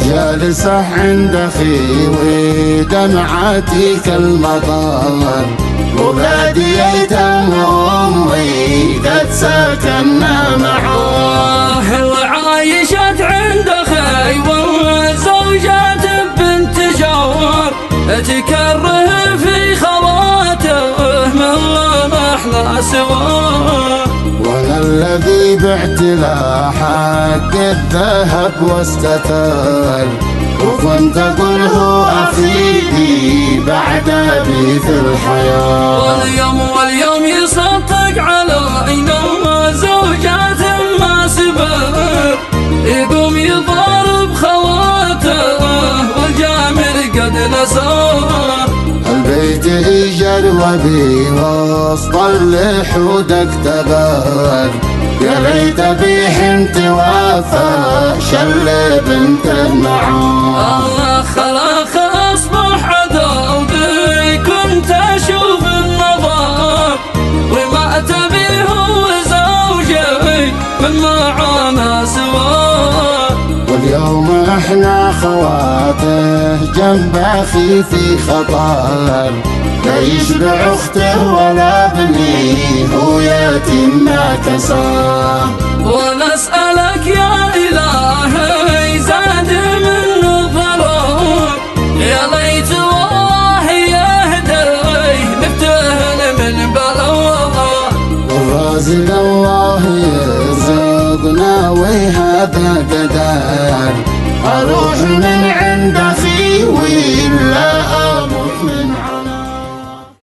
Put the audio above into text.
جالسة عند أخي ودمعتي كالمطر، ولادي يتم وأمي قد سكننا معه. وعايشت عند أخي والزوجات بنت جور، تكره في خواته من نحن سوا. وانا الذي بعت له حق الذهب واستتر، وكنت اقوله افيدي بعد ابي في الحياه. واليوم يصدق علينا زوجات ما سبر، يقوم يضارب خواته والجامر قد نساه. البيت اجر وبي وسط اللحود اكتبر، يا ليت بي حنت وافى شل بنت المعون. خلاخ اصبح عذابي كنت اشوف النظر، وما تبيه وزوجي من معانا سوا. واليوم احنا خواته جنب اخي في خطر، لا يشبع اخته ولا ابني هو يتيم ما كساه. ونسألك يا إلهي زاد من الضرر، يا ليت والله يهدي نفتهن من بلاء. والرازق الله يرزقنا وهذا قدر، اروح من عند